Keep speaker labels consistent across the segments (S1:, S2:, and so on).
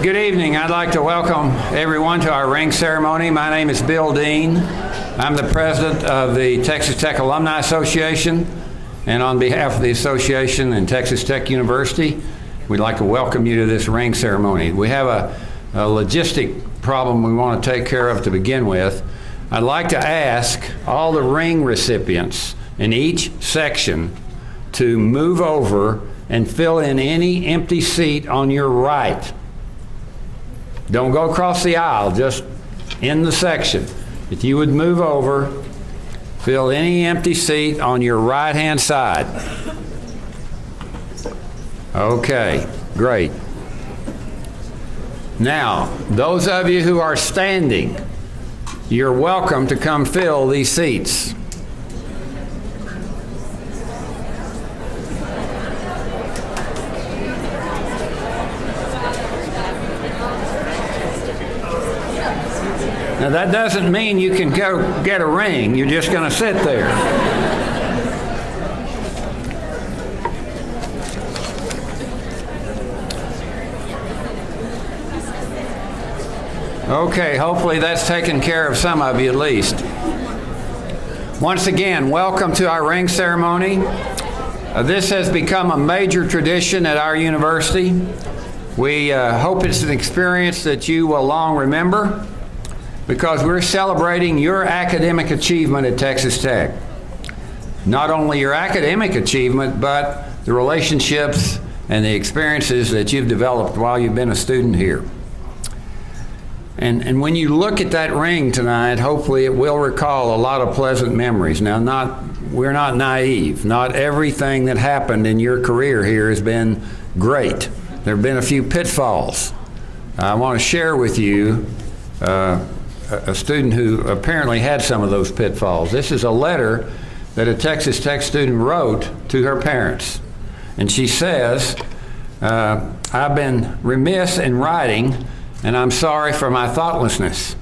S1: Good evening. I'd like to welcome everyone to our ring ceremony. My name is Bill Dean. I'm the president of the Texas Tech Alumni Association, and on behalf of the association and Texas Tech University, we'd like to welcome you to this ring ceremony. We have a logistic problem we want to take care of to begin with. I'd like to ask all the ring recipients in each section to move over and fill in any empty seat on your right. Don't go across the aisle, just in the section. If you would move over, fill any empty seat on your right-hand side. Okay, great. Now, those of you who are standing, you're welcome to come fill these seats. Now that doesn't mean you can go get a ring. You're just going to sit there. Okay, hopefully that's taken care of some of you at least. Once again, welcome to our ring ceremony. This has become a major tradition at our university. We hope it's an experience that you will long remember, because we're celebrating your academic achievement at Texas Tech. Not only your academic achievement, but the relationships and the experiences that you've developed while you've been a student here. And when you look at that ring tonight, hopefully it will recall a lot of pleasant memories. Now, we're not naive. Not everything that happened in your career here has been great. There have been a few pitfalls. I want to share with you a student who apparently had some of those pitfalls. This is a letter that a Texas Tech student wrote to her parents. And she says, I've been remiss in writing, and I'm sorry for my thoughtlessness.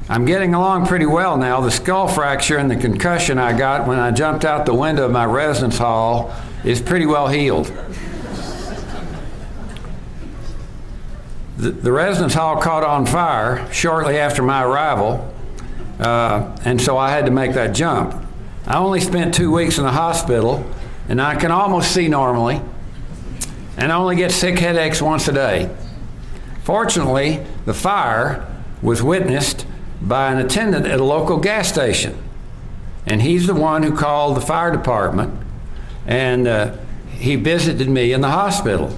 S1: I'm getting along pretty well now. The skull fracture and the concussion I got when I jumped out the window of my residence hall is pretty well healed. The residence hall caught on fire shortly after my arrival, and so I had to make that jump. I only spent 2 weeks in the hospital, and I can almost see normally, and I only get sick headaches once a day. Fortunately, the fire was witnessed by an attendant at a local gas station, and he's the one who called the fire department, and he visited me in the hospital.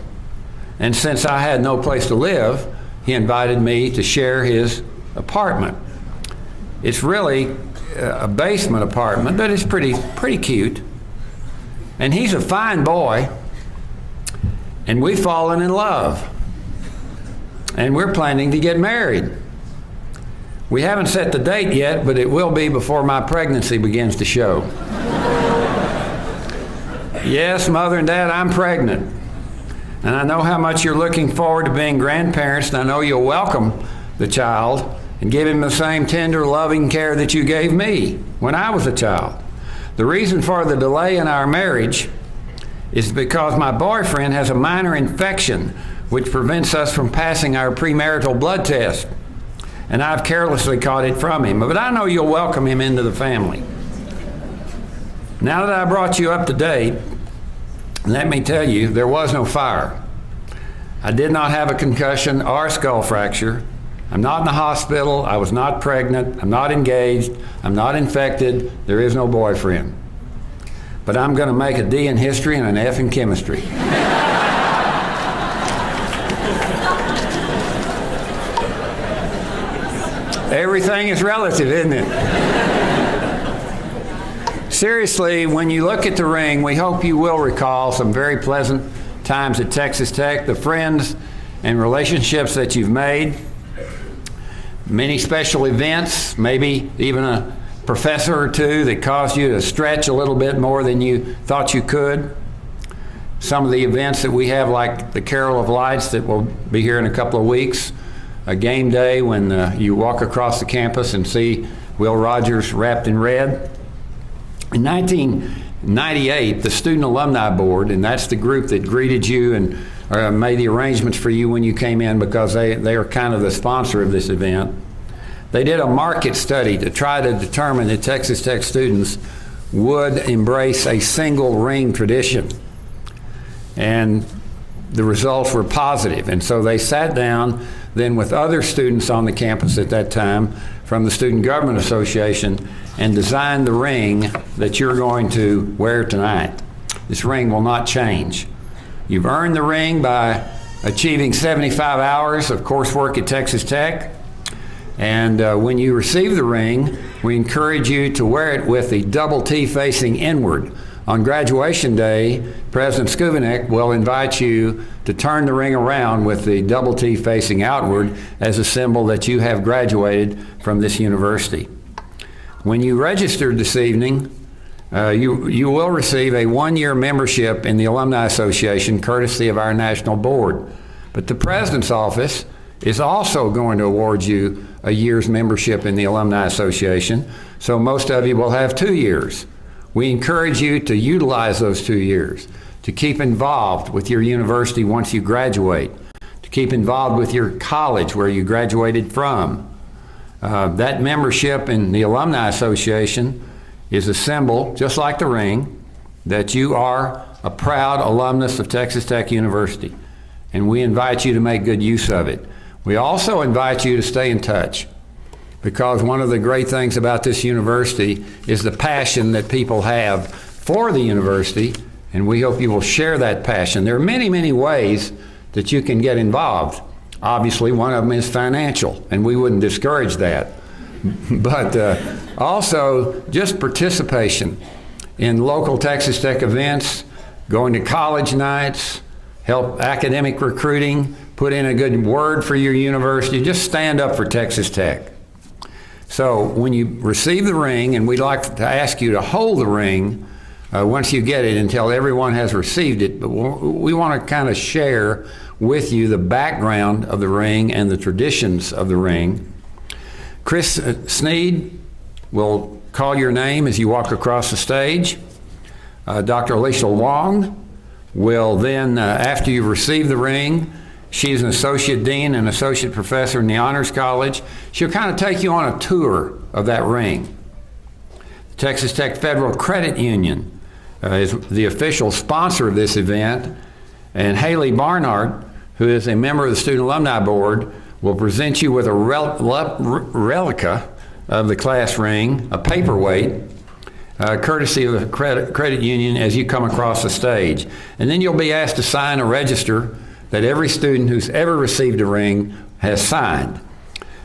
S1: And since I had no place to live, he invited me to share his apartment. It's really a basement apartment, but it's pretty cute. And he's a fine boy, and we've fallen in love. And we're planning to get married. We haven't set the date yet, but it will be before my pregnancy begins to show. Yes, Mother and Dad, I'm pregnant. And I know how much you're looking forward to being grandparents, and I know you'll welcome the child and give him the same tender, loving care that you gave me when I was a child. The reason for the delay in our marriage is because my boyfriend has a minor infection which prevents us from passing our premarital blood test. And I've carelessly caught it from him, but I know you'll welcome him into the family. Now that I brought you up to date, let me tell you, there was no fire. I did not have a concussion or a skull fracture. I'm not in the hospital. I was not pregnant. I'm not engaged. I'm not infected. There is no boyfriend. But I'm going to make a D in history and an F in chemistry. Everything is relative, isn't it? Seriously, when you look at the ring, we hope you will recall some very pleasant times at Texas Tech, the friends and relationships that you've made, many special events, maybe even a professor or two that caused you to stretch a little bit more than you thought you could. Some of the events that we have, like the Carol of Lights that will be here in a couple of weeks, a game day when you walk across the campus and see Will Rogers wrapped in red. In 1998, the Student Alumni Board, and that's the group that greeted you and made the arrangements for you when you came in because they are kind of the sponsor of this event. They did a market study to try to determine that Texas Tech students would embrace a single ring tradition. And the results were positive. And so they sat down then with other students on the campus at that time from the Student Government Association and designed the ring that you're going to wear tonight. This ring will not change. You've earned the ring by achieving 75 hours of coursework at Texas Tech. And when you receive the ring, we encourage you to wear it with the double T facing inward. On graduation day, President Skubinek will invite you to turn the ring around with the double T facing outward as a symbol that you have graduated from this university. When you registered this evening, you will receive a one-year membership in the Alumni Association courtesy of our national board. But the President's office is also going to award you a year's membership in the Alumni Association, so most of you will have 2 years. We encourage you to utilize those 2 years, to keep involved with your university once you graduate, to keep involved with your college where you graduated from. That membership in the Alumni Association is a symbol, just like the ring, that you are a proud alumnus of Texas Tech University, and we invite you to make good use of it. We also invite you to stay in touch, because one of the great things about this university is the passion that people have for the university, and we hope you will share that passion. There are many, many ways that you can get involved. Obviously, one of them is financial, and we wouldn't discourage that. But also just participation in local Texas Tech events, going to college nights, help academic recruiting, put in a good word for your university, just stand up for Texas Tech. So when you receive the ring, and we'd like to ask you to hold the ring once you get it until everyone has received it, but we want to kind of share with you the background of the ring and the traditions of the ring. Chris Sneed will call your name as you walk across the stage. Dr. Alicia Wong will then, after you've received the ring, she's an associate dean and associate professor in the Honors College. She'll kind of take you on a tour of that ring. The Texas Tech Federal Credit Union is the official sponsor of this event, and Haley Barnard, who is a member of the Student Alumni Board, will present you with a replica of the class ring, a paperweight, courtesy of the credit union as you come across the stage. And then you'll be asked to sign a register that every student who's ever received a ring has signed.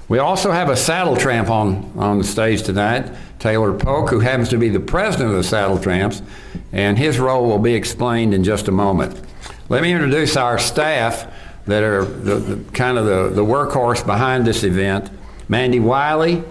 S1: We also have a Saddle Tramp on the stage tonight, Taylor Polk, who happens to be the president of the Saddle Tramps, and his role will be explained in just a moment. Let me introduce our staff that are the workhorse behind this event. Mandy Wiley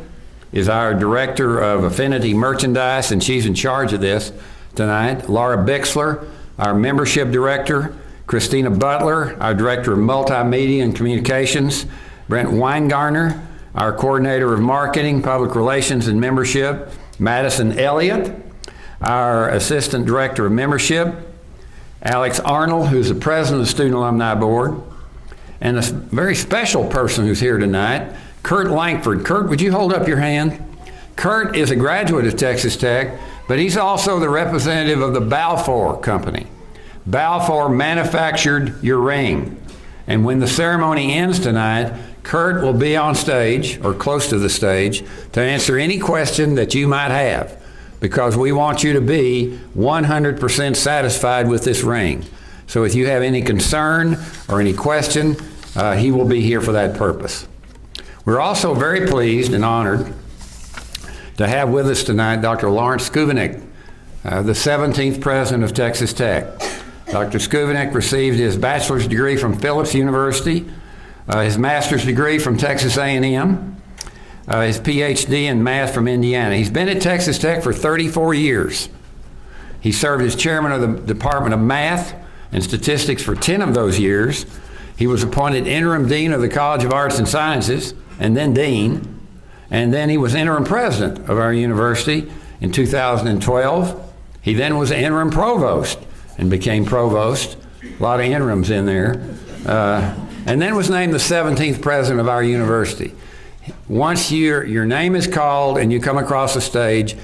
S1: is our director of Affinity Merchandise, and she's in charge of this tonight. Laura Bixler, our membership director. Christina Butler, our director of multimedia and communications. Brent Weingartner, our coordinator of marketing, public relations, and membership. Madison Elliott, our assistant director of membership. Alex Arnold, who's the president of the Student Alumni Board. And a very special person who's here tonight, Kurt Langford. Kurt, would you hold up your hand? Kurt is a graduate of Texas Tech, but he's also the representative of the Balfour Company. Balfour manufactured your ring. And when the ceremony ends tonight, Kurt will be on stage, or close to the stage, to answer any question that you might have, because we want you to be 100% satisfied with this ring. So if you have any concern or any question, he will be here for that purpose. We're also very pleased and honored to have with us tonight Dr. Lawrence Skubinek, the 17th president of Texas Tech. Dr. Skubinek received his bachelor's degree from Phillips University, his master's degree from Texas A&M, his PhD in math from Indiana. He's been at Texas Tech for 34 years. He served as chairman of the Department of Math and Statistics for 10 of those years. He was appointed interim dean of the College of Arts and Sciences, and then dean, and then he was interim president of our university in 2012. He then was interim provost and became provost A lot of interims in there. And then was named the 17th president of our university. Once your name is called and you come across the stage,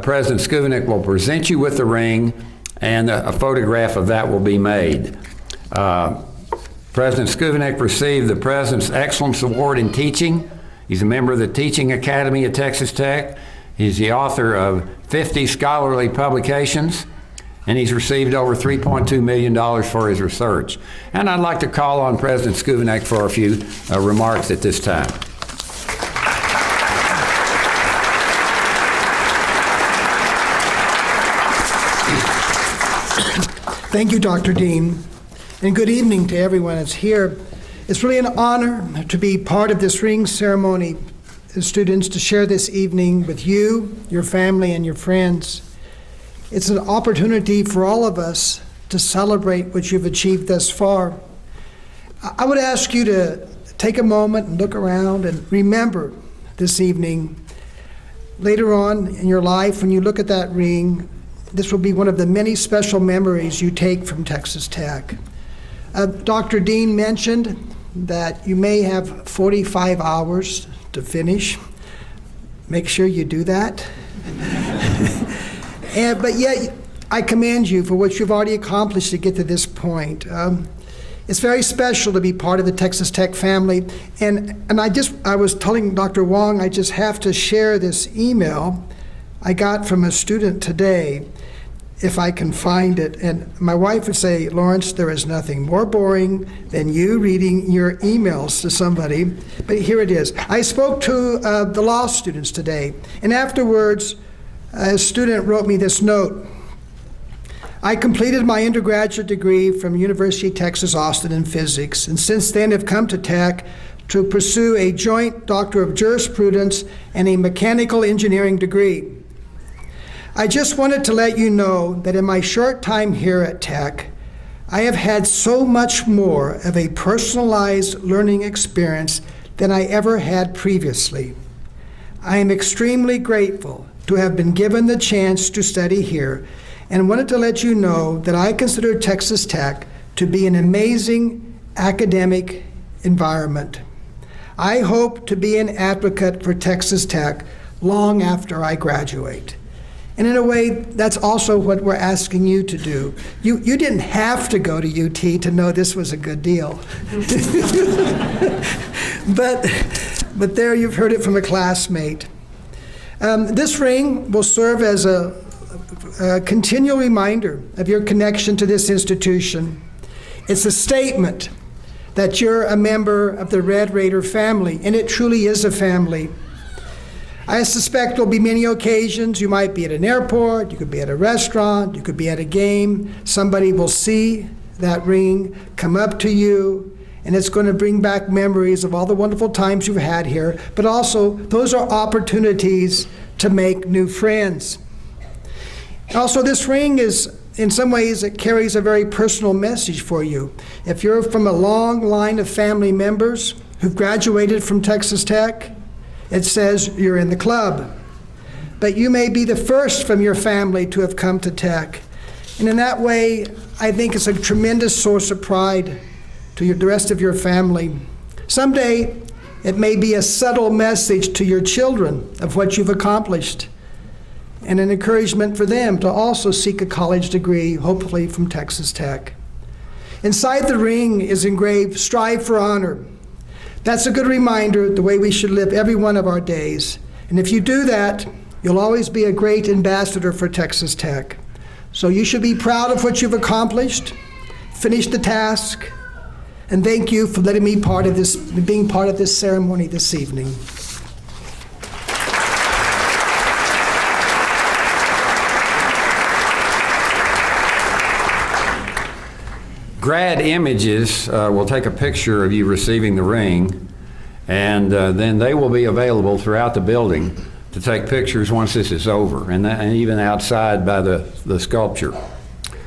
S1: President Skuvenek will present you with the ring, and a photograph of that will be made. President Skuvenek received the President's Excellence Award in Teaching. He's a member of the Teaching Academy at Texas Tech. He's the author of 50 scholarly publications, and he's received over $3.2 million for his research. And I'd like to call on President Skuvenek for a few remarks at this time.
S2: Thank you, Dr. Dean, and good evening to everyone that's here. It's really an honor to be part of this ring ceremony, students, to share this evening with you, your family, and your friends. It's an opportunity for all of us to celebrate what you've achieved thus far. I would ask you to take a moment and look around and remember this evening. Later on in your life, when you look at that ring, this will be one of the many special memories you take from Texas Tech. Dr. Dean mentioned that you may have 45 hours to finish. Make sure you do that. But yet, I commend you for what you've already accomplished to get to this point. It's very special to be part of the Texas Tech family. And I was telling Dr. Wong, I just have to share this email I got from a student today, if I can find it. And my wife would say, Lawrence, there is nothing more boring than you reading your emails to somebody. But here it is. I spoke to the law students today, and afterwards, a student wrote me this note. I completed my undergraduate degree from University of Texas, Austin in physics, and since then have come to Tech to pursue a joint Doctor of Jurisprudence and a mechanical engineering degree. I just wanted to let you know that in my short time here at Tech, I have had so much more of a personalized learning experience than I ever had previously. I am extremely grateful to have been given the chance to study here, and wanted to let you know that I consider Texas Tech to be an amazing academic environment. I hope to be an advocate for Texas Tech long after I graduate. And in a way, that's also what we're asking you to do. You didn't have to go to UT to know this was a good deal. But there you've heard it from a classmate. This ring will serve as a continual reminder of your connection to this institution. It's a statement that you're a member of the Red Raider family, and it truly is a family. I suspect there'll be many occasions you might be at an airport, you could be at a restaurant, you could be at a game. Somebody will see that ring, come up to you, and it's going to bring back memories of all the wonderful times you've had here, but also those are opportunities to make new friends. Also, this ring is, in some ways, it carries a very personal message for you. If you're from a long line of family members who've graduated from Texas Tech, it says you're in the club. But you may be the first from your family to have come to Tech. And in that way, I think it's a tremendous source of pride to the rest of your family. Someday, it may be a subtle message to your children of what you've accomplished, and an encouragement for them to also seek a college degree, hopefully from Texas Tech. Inside the ring is engraved, "Strive for honor." That's a good reminder the way we should live every one of our days. And if you do that, you'll always be a great ambassador for Texas Tech. So you should be proud of what you've accomplished, finish the task, and thank you for letting me being part of this ceremony this evening.
S1: Grad Images will take a picture of you receiving the ring, and then they will be available throughout the building to take pictures once this is over, and even outside by the sculpture.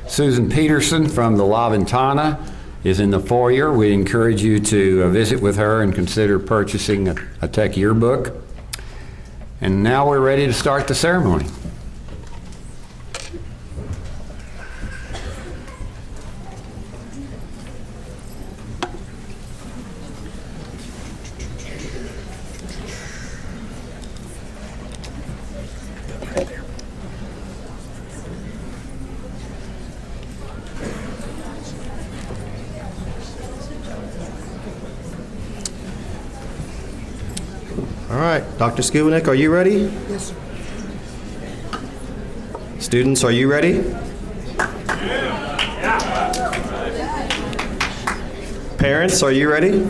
S1: Susan Peterson from the La Ventana is in the foyer. We encourage you to visit with her and consider purchasing a Tech yearbook. And now we're ready to start the ceremony.
S3: All right, Dr. Skubanek, are you ready?
S2: Yes, sir.
S3: Students, are you ready? Parents, are you ready?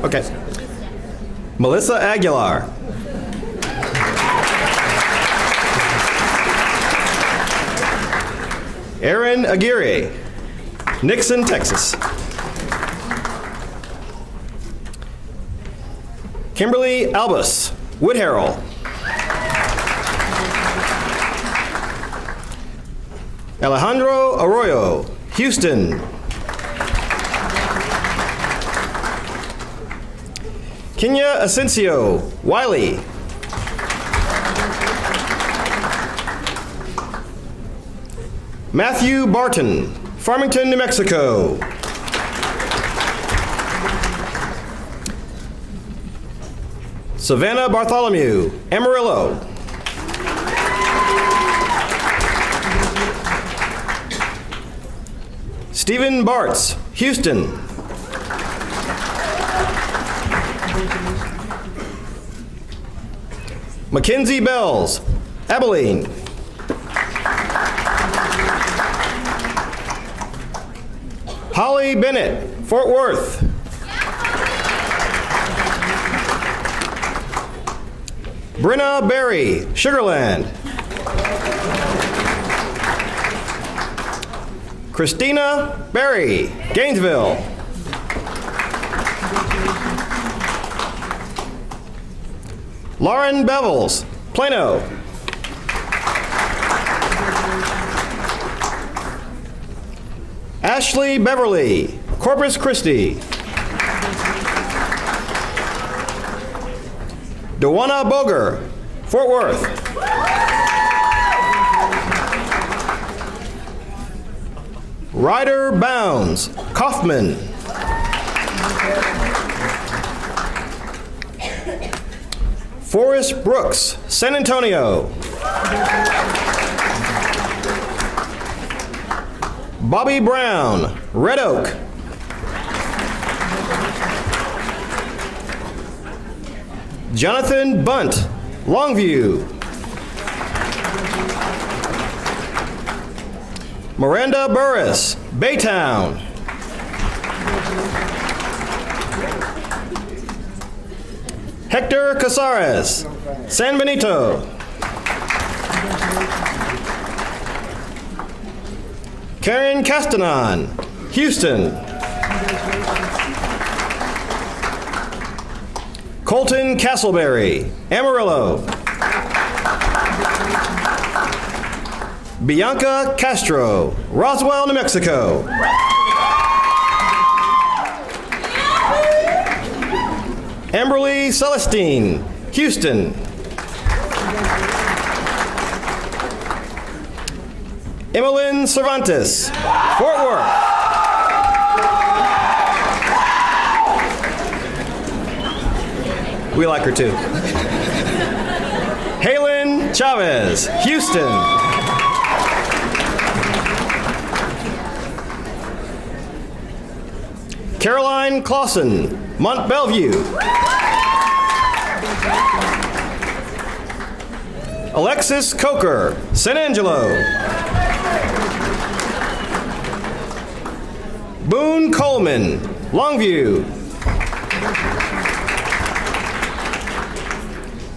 S3: Okay. Melissa Aguilar. Aaron Aguirre, Nixon, Texas. Kimberly Albus, Wood Harrell. Alejandro Arroyo, Houston. Kenya Asensio, Wiley. Matthew Barton, Farmington, New Mexico. Savannah Bartholomew, Amarillo. Stephen Bartz, Houston. Mackenzie Bells, Abilene. Holly Bennett, Fort Worth. Brenna Berry, Sugarland. Christina Berry, Gainesville. Lauren Bevels, Plano. Ashley Beverly, Corpus Christi. Dewana Boger, Fort Worth. Ryder Bounds, Kaufman. Forrest Brooks, San Antonio. Bobby Brown, Red Oak. Jonathan Bunt, Longview. Miranda Burris, Baytown. Hector Casares, San Benito. Karen Castanon, Houston. Colton Castleberry, Amarillo. Bianca Castro, Roswell, New Mexico. Amberly Celestine, Houston. Emmeline Cervantes, Fort Worth. We like her too. Halen Chavez, Houston. Caroline Clausen, Mont Bellevue. Alexis Coker, San Angelo. Boone Coleman, Longview.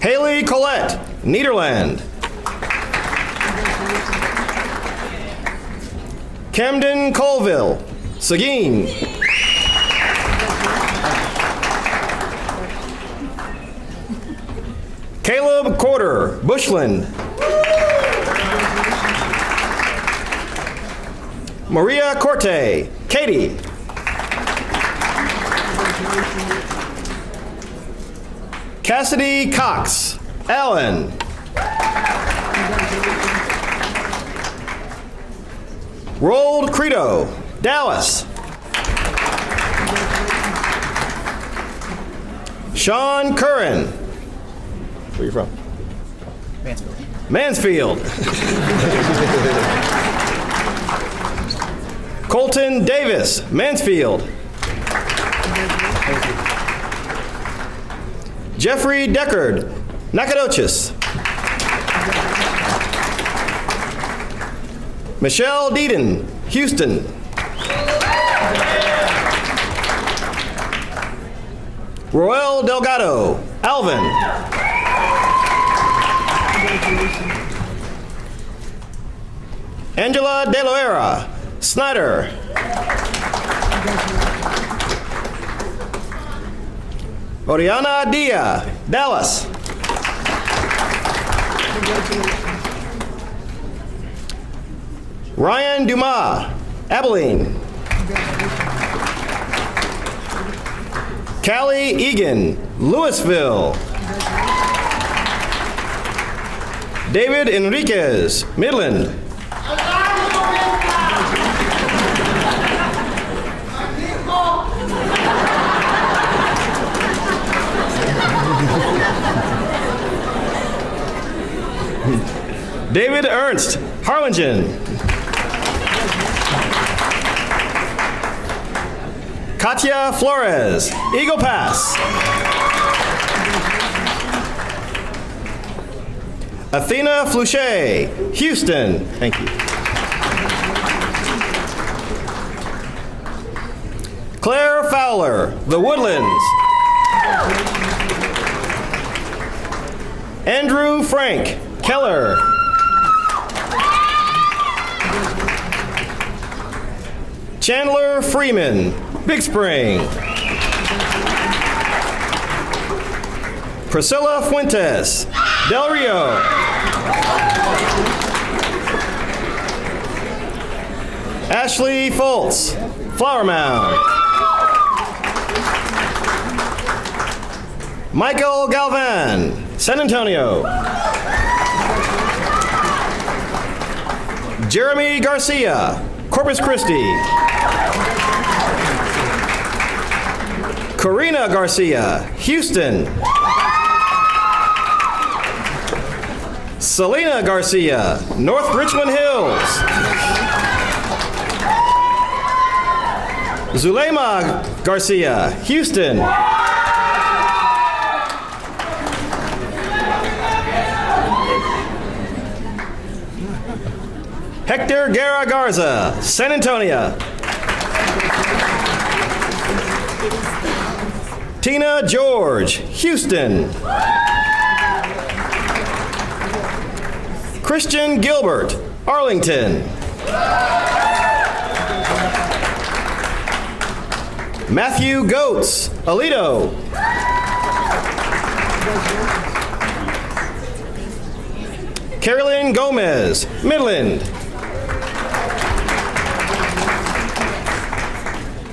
S3: Haley Collette, Nederland. Camden Colville, Seguin. Caleb Corder, Bushland. Maria Corte, Katy. Cassidy Cox, Allen. Rolled Credo, Dallas. Sean Curran. Where you from? Mansfield. Colton Davis, Mansfield. Jeffrey Deckard, Nacogdoches. Michelle Deeden, Houston. Roel Delgado, Alvin. Angela De Loera, Snyder. Oriana Dia, Dallas. Ryan Dumas, Abilene. Callie Egan, Louisville. David Enriquez, Midland. David Ernst, Harlingen. Katya Flores, Eagle Pass. Athena Fluche, Houston. Thank you. Claire Fowler, The Woodlands. Andrew Frank, Keller. Chandler Freeman, Big Spring. Priscilla Fuentes, Del Rio. Ashley Foltz, Flower Mound. Michael Galvan, San Antonio. Jeremy Garcia, Corpus Christi. Karina Garcia, Houston. Selena Garcia, North Richmond Hills. Zulema Garcia, Houston. Hector Guerra Garza, San Antonio. Tina George, Houston. Christian Gilbert, Arlington. Matthew Goetz, Aledo. Carolyn Gomez, Midland.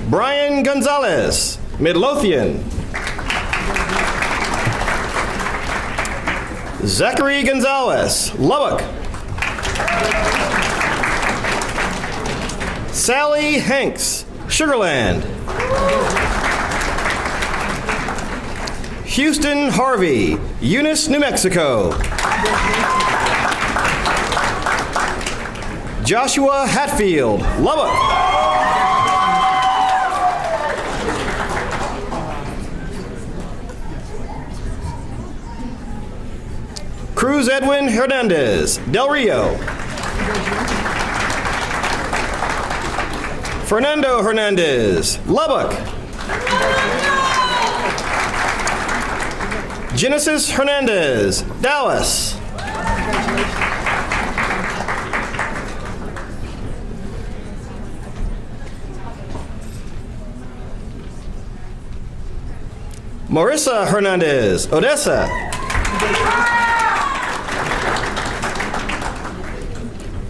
S3: Brian Gonzalez, Midlothian. Zachary Gonzalez, Lubbock. Sally Hanks, Sugarland. Houston Harvey, Eunice, New Mexico. Joshua Hatfield, Lubbock. Cruz Edwin Hernandez, Del Rio. Fernando Hernandez, Lubbock. Genesis Hernandez, Dallas. Marissa Hernandez, Odessa.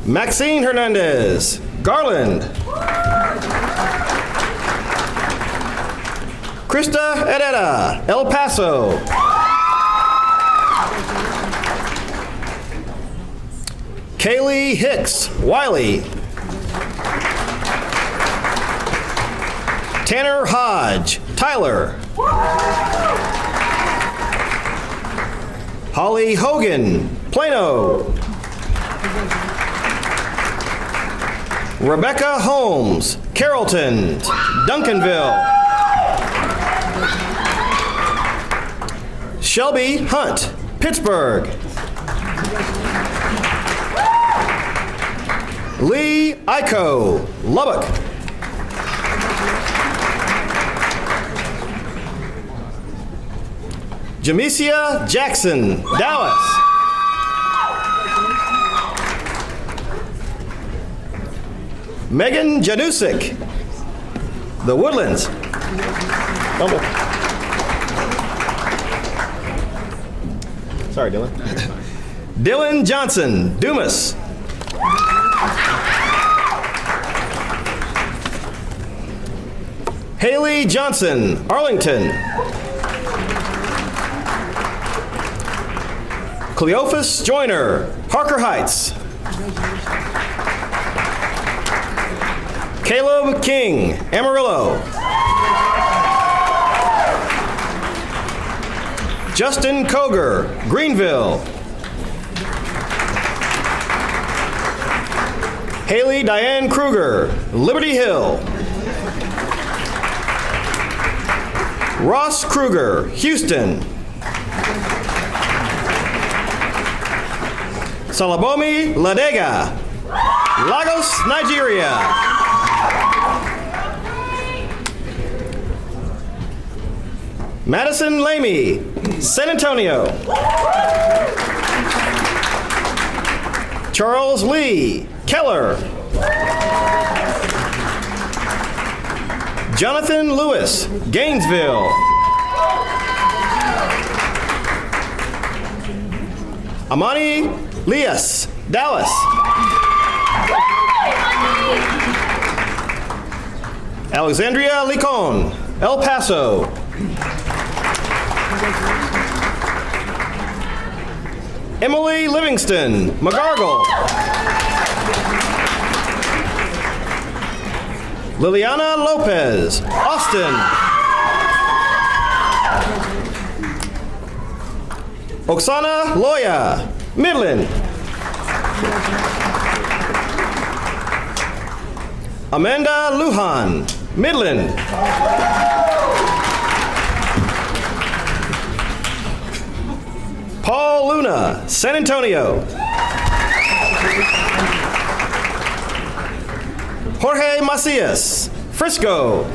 S3: Maxine Hernandez, Garland. Krista Herrera, El Paso. Kaylee Hicks, Wiley. Tanner Hodge, Tyler. Holly Hogan, Plano. Rebecca Holmes, Carrollton, Duncanville. Shelby Hunt, Pittsburgh. Lee Iko, Lubbock. Jamesia Jackson, Dallas. Megan Janusik, The Woodlands. Fumble. Sorry, Dylan. Dylan Johnson, Dumas. Haley Johnson, Arlington. Cleophas Joyner, Parker Heights. Caleb King, Amarillo. Justin Koger, Greenville. Haley Diane Kruger, Liberty Hill. Ross Kruger, Houston. Salabomi Ladega, Lagos, Nigeria. Madison Lamy, San Antonio. Charles Lee, Keller. Jonathan Lewis, Gainesville. Amani Lias, Dallas. Alexandria Licon, El Paso. Emily Livingston, McGargle. Liliana Lopez, Austin. Oksana Loya, Midland. Amanda Lujan, Midland. Paul Luna, San Antonio. Jorge Macias, Frisco.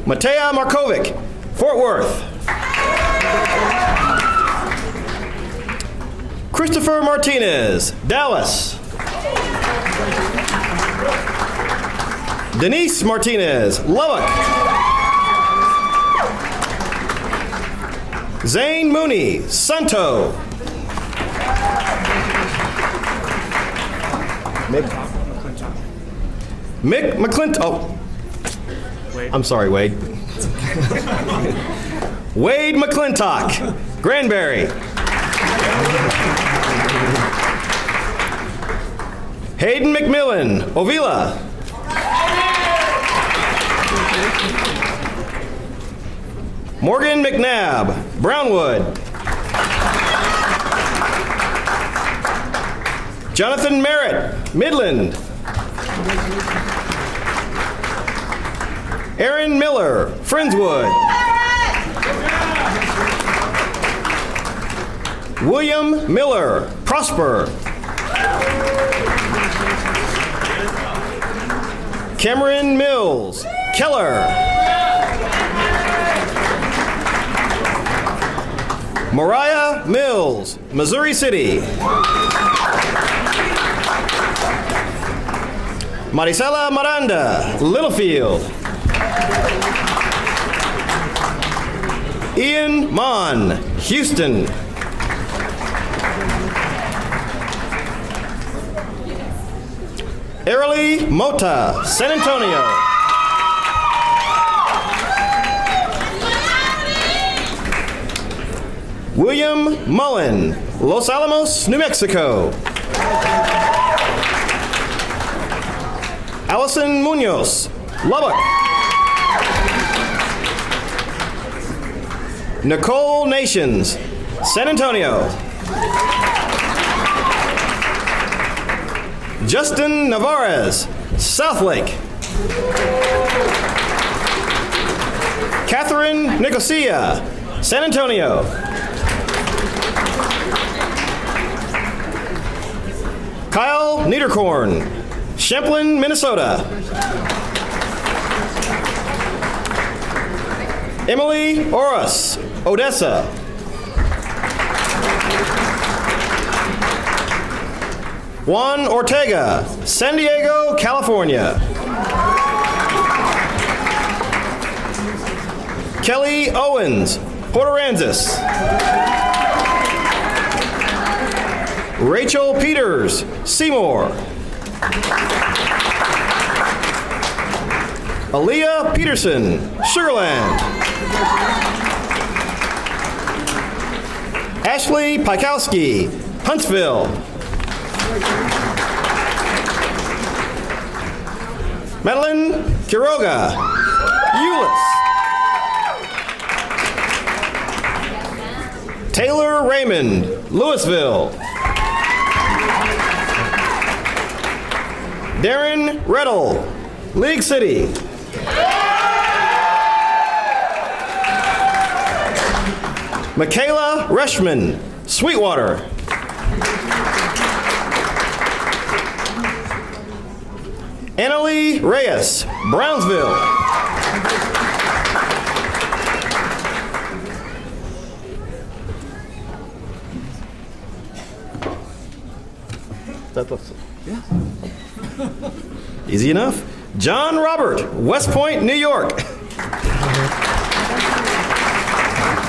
S3: Matea Markovic, Fort Worth. Christopher Martinez, Dallas. Denise Martinez, Lubbock. Zane Mooney, Santo. Mick McClintock. Oh, I'm sorry, Wade. Wade McClintock, Granbury. Hayden McMillan, Ovila. Morgan McNabb, Brownwood. Jonathan Merritt, Midland. Aaron Miller, Friendswood. William Miller, Prosper. Cameron Mills, Keller. Mariah Mills, Missouri City. Marisela Miranda, Littlefield. Ian Mon, Houston. Arely Mota, San Antonio. William Mullen, Los Alamos, New Mexico. Allison Munoz, Lubbock. Nicole Nations, San Antonio. Justin Navarez, Southlake. Catherine Nicosia, San Antonio. Kyle Niederkorn, Champlin, Minnesota. Emily Oras, Odessa. Juan Ortega, San Diego, California. Kelly Owens, Port Aransas. Rachel Peters, Seymour. Aaliyah Peterson, Sugarland. Ashley Pikowski, Huntsville. Madeline Quiroga, Euless. Taylor Raymond, Louisville. Darren Reddle, League City. Michaela Reschman, Sweetwater. Annalie Reyes, Brownsville. Easy enough. John Robert, West Point, New York.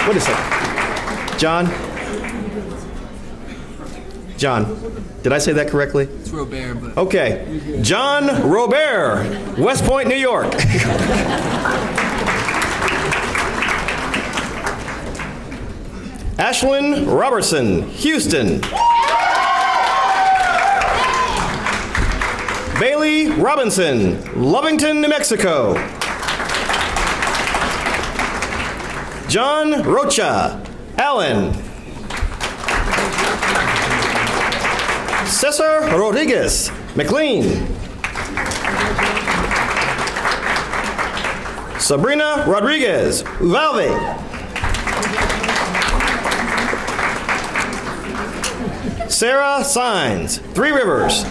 S3: What is that? John? Did I say that correctly?
S4: It's Robert, but
S3: Okay. John Robert, West Point, New York. Ashlyn Robertson, Houston. Bailey Robinson, Lovington, New Mexico. John Rocha, Allen. Cesar Rodriguez, McLean. Sabrina Rodriguez, Uvalde. Sarah Sines, Three Rivers.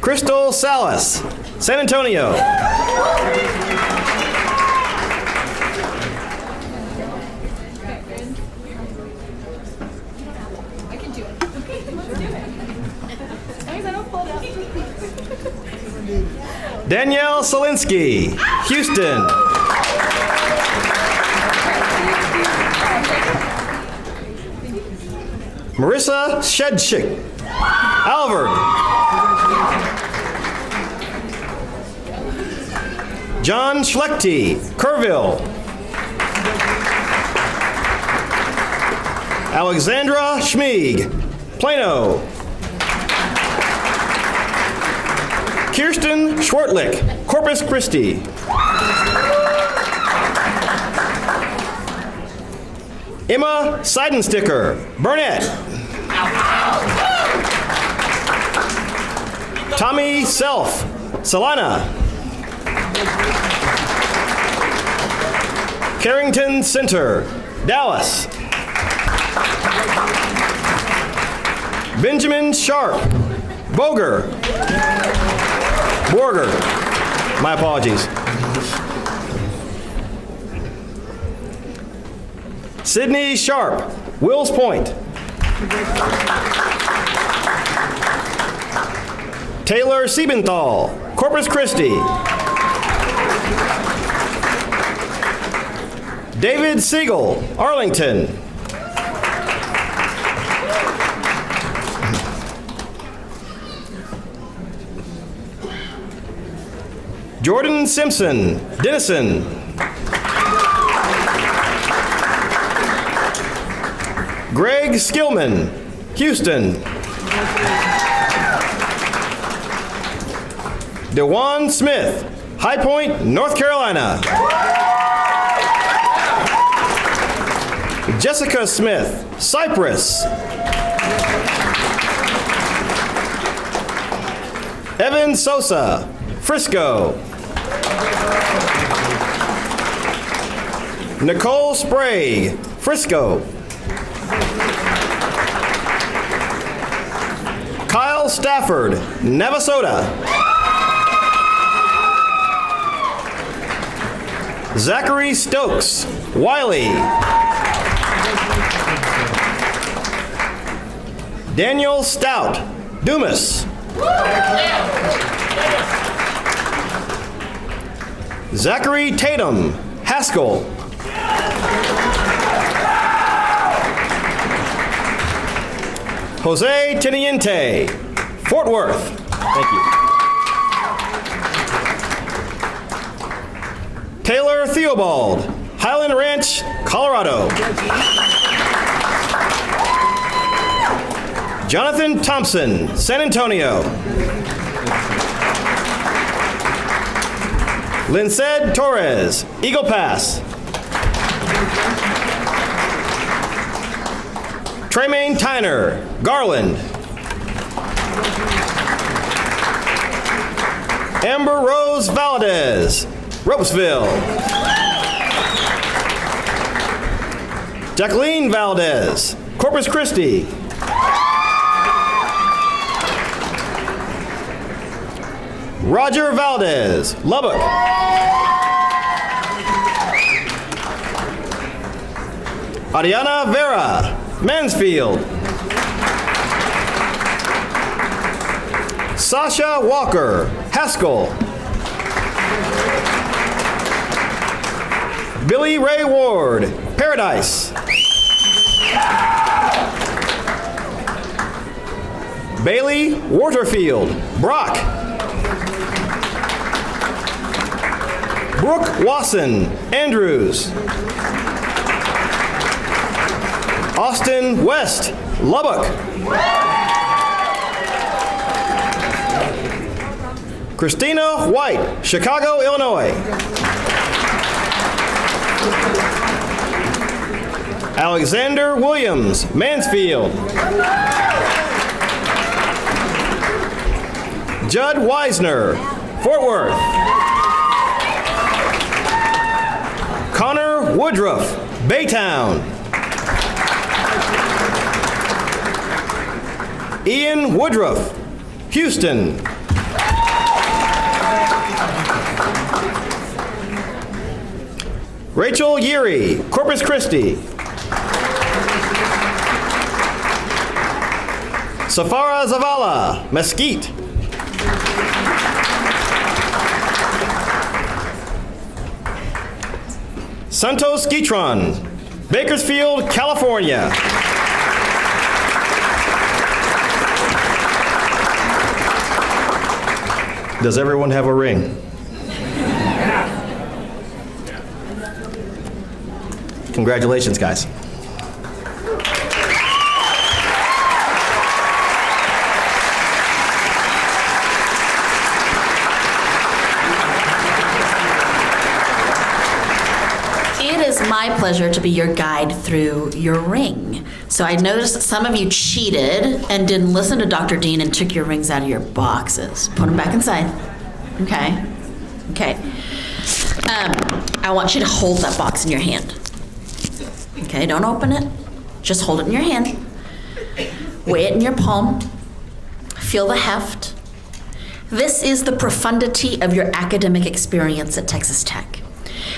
S3: Crystal Salas, San Antonio. Danielle Solinsky, Houston. Marissa Shedchick, Alvord. John Schlechte, Kerrville. Alexandra Schmieg, Plano. Kirsten Schwartlick, Corpus Christi. Emma Seidensticker, Burnett. Tommy Self, Salina. Carrington Center, Dallas. Benjamin Sharp, Borger. My apologies. Sydney Sharp, Wills Point. Taylor Siebenthal, Corpus Christi. David Siegel, Arlington. Jordan Simpson, Denison. Greg Skillman, Houston. DeJuan Smith, High Point, North Carolina. Jessica Smith, Cyprus. Evan Sosa, Frisco. Nicole Sprague, Frisco. Kyle Stafford, Navasota. Zachary Stokes, Wiley. Daniel Stout, Dumas. Zachary Tatum, Haskell. Jose Teniente, Fort Worth. Thank you. Taylor Theobald, Highland Ranch, Colorado. Jonathan Thompson, San Antonio. Linced Torres, Eagle Pass. Tremaine Tyner, Garland. Amber Rose Valdez, Ropesville. Jacqueline Valdez, Corpus Christi. Roger Valdez, Lubbock. Ariana Vera, Mansfield. Sasha Walker, Haskell. Billy Ray Ward, Paradise. Bailey Waterfield, Brock. Brooke Wasson, Andrews. Austin West, Lubbock. Christina White, Chicago, Illinois. Alexander Williams, Mansfield. Judd Weisner, Fort Worth. Connor Woodruff, Baytown. Ian Woodruff, Houston. Rachel Yeary, Corpus Christi. Safara Zavala, Mesquite. Santos Gitron, Bakersfield, California. Does everyone have a ring? Congratulations, guys.
S4: It is my pleasure to be your guide through your ring. So I noticed that some of you cheated and didn't listen to Dr. Dean and took your rings out of your boxes. Put them back inside. Okay. Okay. I want you to hold that box in your hand. Okay, don't open it. Just hold it in your hand. Weigh it in your palm. Feel the heft. This is the profundity of your academic experience at Texas Tech.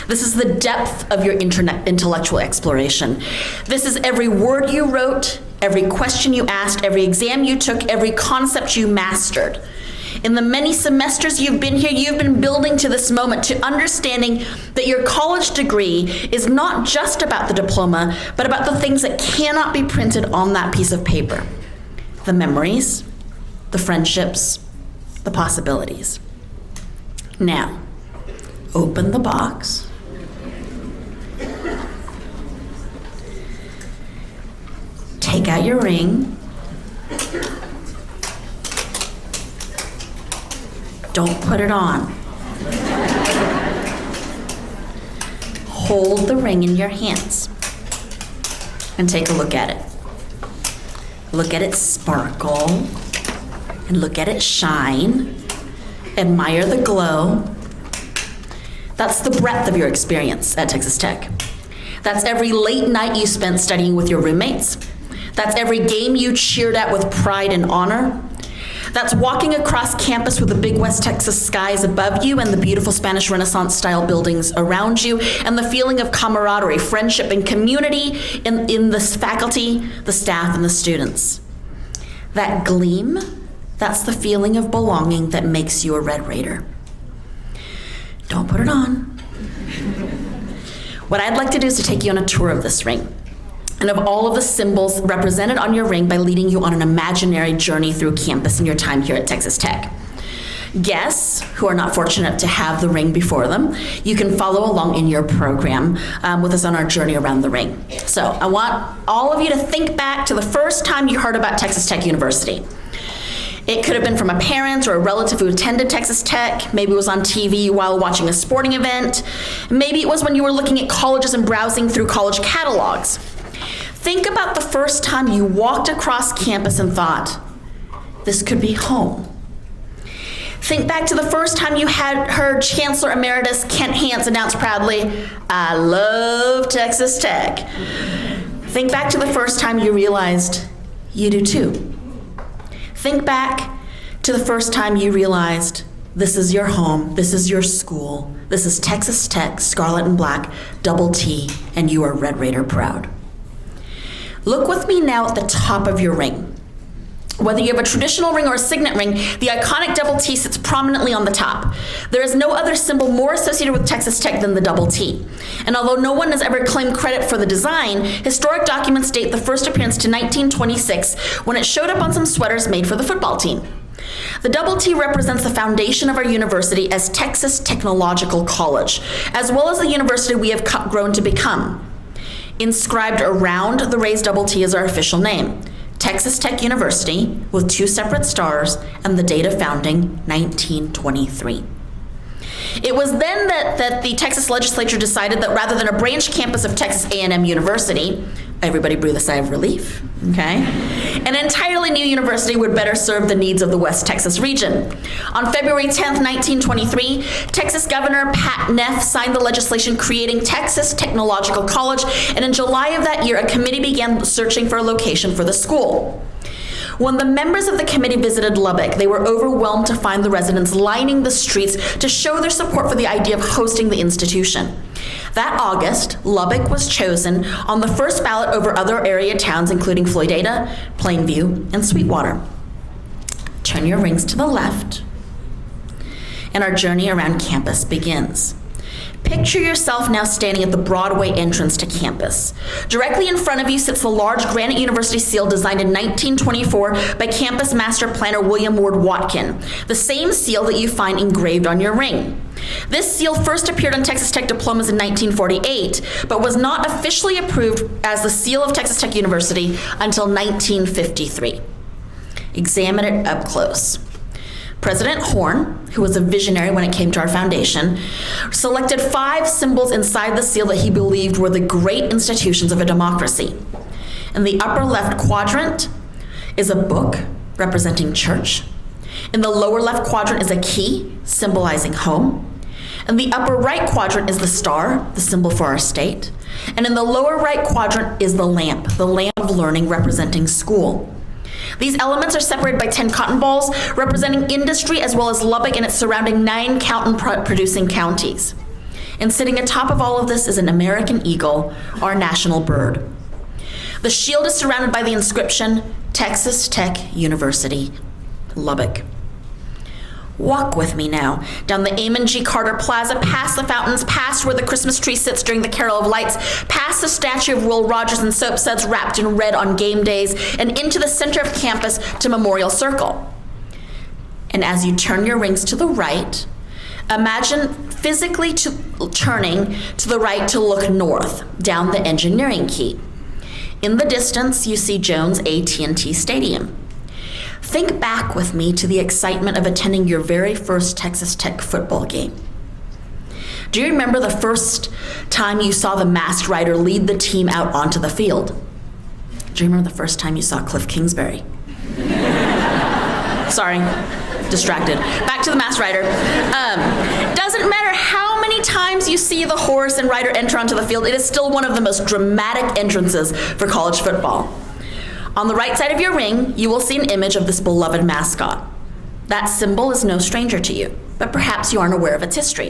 S4: This is the depth of your intellectual exploration. This is every word you wrote, every question you asked, every exam you took, every concept you mastered. In the many semesters you've been here, you've been building to this moment, to understanding that your college degree is not just about the diploma, but about the things that cannot be printed on that piece of paper. The memories, the friendships, the possibilities. Now, open the box. Take out your ring. Don't put it on. Hold the ring in your hands and take a look at it. Look at it sparkle and look at it shine. Admire the glow. That's the breadth of your experience at Texas Tech. That's every late night you spent studying with your roommates. That's every game you cheered at with pride and honor. That's walking across campus with the big West Texas skies above you and the beautiful Spanish Renaissance-style buildings around you, and the feeling of camaraderie, friendship, and community in the faculty, the staff, and the students. That gleam, that's the feeling of belonging that makes you a Red Raider. Don't put it on. What I'd like to do is to take you on a tour of this ring, and of all of the symbols represented on your ring by leading you on an imaginary journey through campus in your time here at Texas Tech. Guests who are not fortunate to have the ring before them, you can follow along in your program with us on our journey around the ring. So I want all of you to think back to the first time you heard about Texas Tech University. It could have been from a parent or a relative who attended Texas Tech. Maybe it was on TV while watching a sporting event. Maybe it was when you were looking at colleges and browsing through college catalogs. Think about the first time you walked across campus and thought, this could be home. Think back to the first time you had heard Chancellor Emeritus Kent Hance announce proudly, I love Texas Tech. Think back to the first time you realized you do too. Think back to the first time you realized this is your home, this is your school, this is Texas Tech, scarlet and black, double T, and you are Red Raider proud. Look with me now at the top of your ring. Whether you have a traditional ring or a signet ring, the iconic double T sits prominently on the top. There is no other symbol more associated with Texas Tech than the double T. And although no one has ever claimed credit for the design, historic documents date the first appearance to 1926 when it showed up on some sweaters made for the football team. The double T represents the foundation of our university as Texas Technological College, as well as the university we have grown to become. Inscribed around the raised double T is our official name, Texas Tech University, with 2 separate stars and the date of founding, 1923. It was then that the Texas legislature decided that rather than a branch campus of Texas A&M University, everybody breathed a sigh of relief, okay? An entirely new university would better serve the needs of the West Texas region. On February 10th, 1923, Texas Governor Pat Neff signed the legislation creating Texas Technological College, and in July of that year, a committee began searching for a location for the school. When the members of the committee visited Lubbock, they were overwhelmed to find the residents lining the streets to show their support for the idea of hosting the institution. That August, Lubbock was chosen on the first ballot over other area towns, including Floydada, Plainview, and Sweetwater. Turn your rings to the left, and our journey around campus begins. Picture yourself now standing at the Broadway entrance to campus. Directly in front of you sits the large Granite University seal designed in 1924 by campus master planner William Ward Watkin, the same seal that you find engraved on your ring. This seal first appeared on Texas Tech diplomas in 1948, but was not officially approved as the seal of Texas Tech University until 1953. Examine it up close. President Horn, who was a visionary when it came to our foundation, selected 5 symbols inside the seal that he believed were the great institutions of a democracy. In the upper left quadrant is a book representing church. In the lower left quadrant is a key symbolizing home. In the upper right quadrant is the star, the symbol for our state. And in the lower right quadrant is the lamp of learning representing school. These elements are separated by 10 cotton balls, representing industry as well as Lubbock and its surrounding 9 cotton-producing counties. And sitting atop of all of this is an American eagle, our national bird. The shield is surrounded by the inscription, Texas Tech University, Lubbock. Walk with me now down the Amon G. Carter Plaza, past the fountains, past where the Christmas tree sits during the Carol of Lights, past the statue of Will Rogers and soap suds wrapped in red on game days, and into the center of campus to Memorial Circle. And as you turn your rings to the right, imagine physically turning to the right to look north, down the engineering key. In the distance, you see Jones AT&T Stadium. Think back with me to the excitement of attending your very first Texas Tech football game. Do you remember the first time you saw the masked rider lead the team out onto the field? Do you remember the first time you saw Cliff Kingsbury? Sorry, distracted. Back to the masked rider. Doesn't matter how many times you see the horse and rider enter onto the field, it is still one of the most dramatic entrances for college football. On the right side of your ring, you will see an image of this beloved mascot. That symbol is no stranger to you, but perhaps you aren't aware of its history.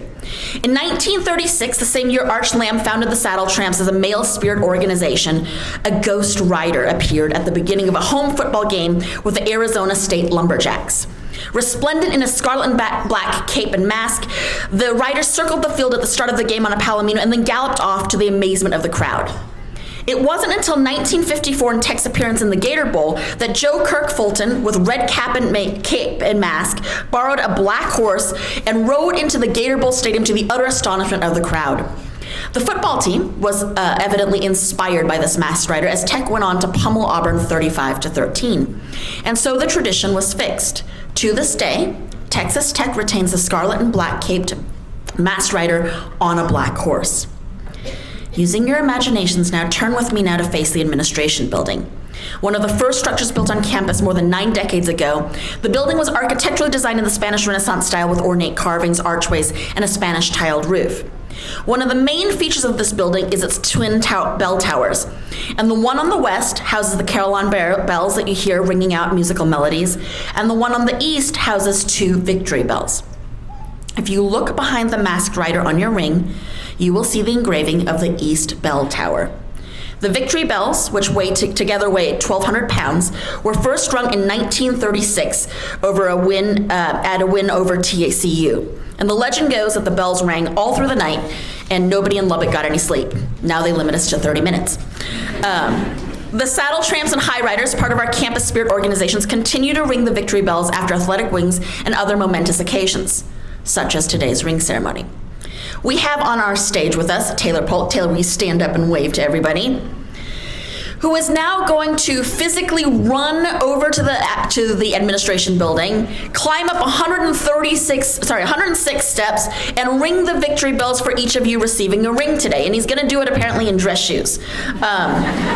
S4: In 1936, the same year Arch Lamb founded the Saddle Tramps as a male spirit organization, a ghost rider appeared at the beginning of a home football game with the Arizona State Lumberjacks. Resplendent in a scarlet and black cape and mask, the rider circled the field at the start of the game on a palomino and then galloped off to the amazement of the crowd. It wasn't until 1954 in Tech's appearance in the Gator Bowl that Joe Kirk Fulton, with red cape and mask, borrowed a black horse and rode into the Gator Bowl stadium to the utter astonishment of the crowd. The football team was evidently inspired by this masked rider as Tech went on to pummel Auburn 35-13. And so the tradition was fixed. To this day, Texas Tech retains the scarlet and black caped masked rider on a black horse. Using your imaginations now, turn with me now to face the administration building. One of the first structures built on campus more than 9 decades ago, the building was architecturally designed in the Spanish Renaissance style with ornate carvings, archways, and a Spanish tiled roof. One of the main features of this building is its twin bell towers. And the one on the west houses the Caroline bells that you hear ringing out musical melodies, and the one on the east houses 2 victory bells. If you look behind the masked rider on your ring, you will see the engraving of the East Bell Tower. The victory bells, which together weigh 1,200 pounds, were first rung in 1936 over a win over TCU. And the legend goes that the bells rang all through the night and nobody in Lubbock got any sleep. Now they limit us to 30 minutes. The Saddle Tramps and High Riders, part of our campus spirit organizations, continue to ring the victory bells after athletic wings and other momentous occasions, such as today's ring ceremony. We have on our stage with us Taylor Polk. Taylor, will you stand up and wave to everybody? Who is now going to physically run over to the administration building, climb up 106 steps, and ring the victory bells for each of you receiving a ring today. And he's going to do it apparently in dress shoes.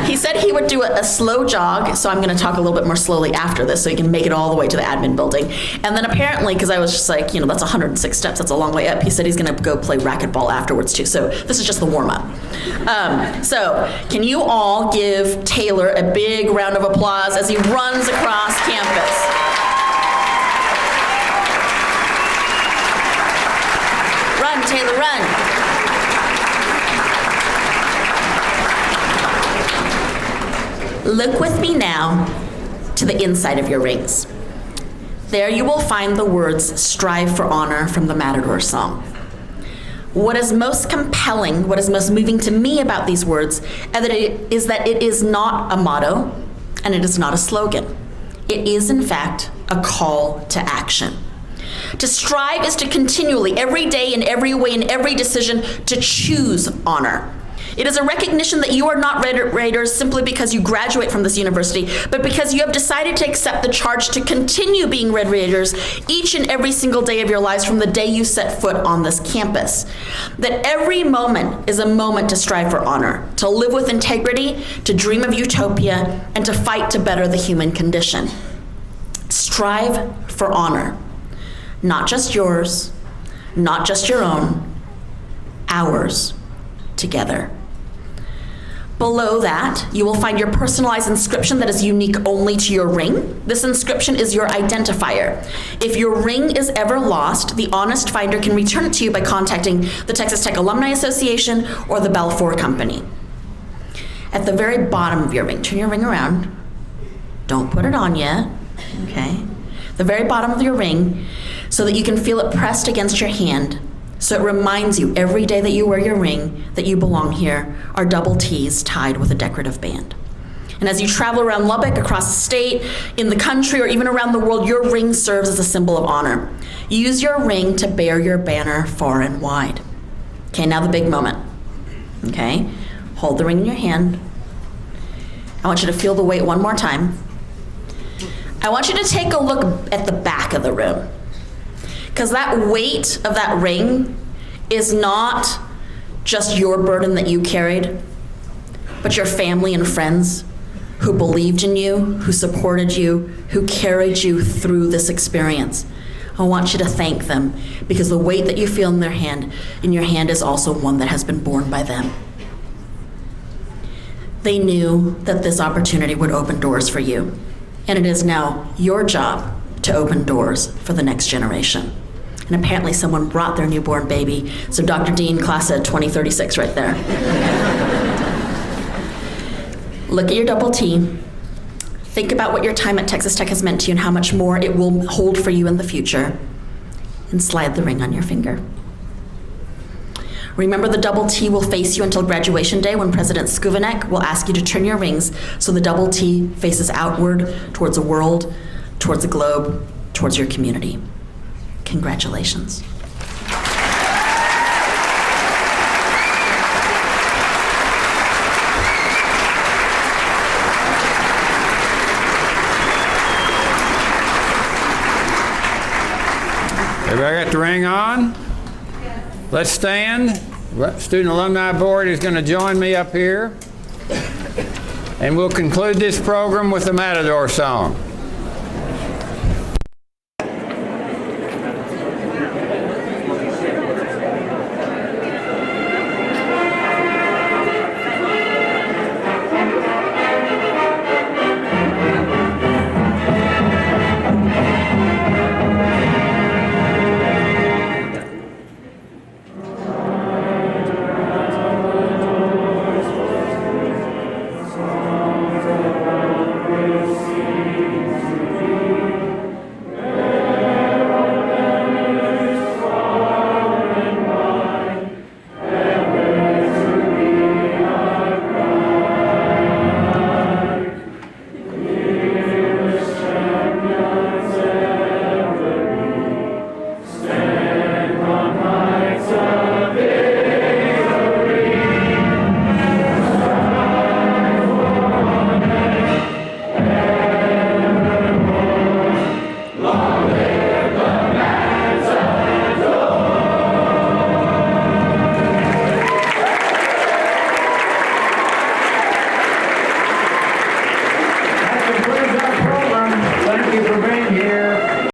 S4: He said he would do a slow jog, so I'm going to talk a little bit more slowly after this so he can make it all the way to the admin building. And then apparently, because I was just like, that's 106 steps, that's a long way up, he said he's going to go play racquetball afterwards too. So this is just the warm-up. So can you all give Taylor a big round of applause as he runs across campus? Run, Taylor, run. Look with me now to the inside of your rings. There you will find the words "Strive for Honor" from the Matador song. What is most compelling, what is most moving to me about these words is that it is not a motto and it is not a slogan. It is, in fact, a call to action. To strive is to continually, every day, in every way, in every decision, to choose honor. It is a recognition that you are not Red Raiders simply because you graduate from this university, but because you have decided to accept the charge to continue being Red Raiders each and every single day of your lives from the day you set foot on this campus. That every moment is a moment to strive for honor, to live with integrity, to dream of utopia, and to fight to better the human condition. Strive for honor. Not just yours, not just your own, ours, together. Below that, you will find your personalized inscription that is unique only to your ring. This inscription is your identifier. If your ring is ever lost, the honest finder can return it to you by contacting the Texas Tech Alumni Association or the Balfour Company. At the very bottom of your ring, turn your ring around. Don't put it on yet, okay? The very bottom of your ring, so that you can feel it pressed against your hand. So it reminds you every day that you wear your ring that you belong here are double T's tied with a decorative band. And as you travel around Lubbock, across the state, in the country, or even around the world, your ring serves as a symbol of honor. Use your ring to bear your banner far and wide. Okay, now the big moment. Okay, hold the ring in your hand. I want you to feel the weight one more time. I want you to take a look at the back of the room. Because that weight of that ring is not just your burden that you carried, but your family and friends who believed in you, who supported you, who carried you through this experience. I want you to thank them because the weight that you feel in your hand is also one that has been borne by them. They knew that this opportunity would open doors for you, and it is now your job to open doors for the next generation. And apparently someone brought their newborn baby, so Dr. Dean, class of 2036 right there. Look at your double T. Think about what your time at Texas Tech has meant to you and how much more it will hold for you in the future. And slide the ring on your finger. Remember, the double T will face you until graduation day when President Skuvanek will ask you to turn your rings so the double T faces outward towards the world, towards the globe, towards your community. Congratulations.
S1: Everybody got the ring on? Let's stand. Student Alumni Board is going to join me up here. And we'll conclude this program with the Matador song.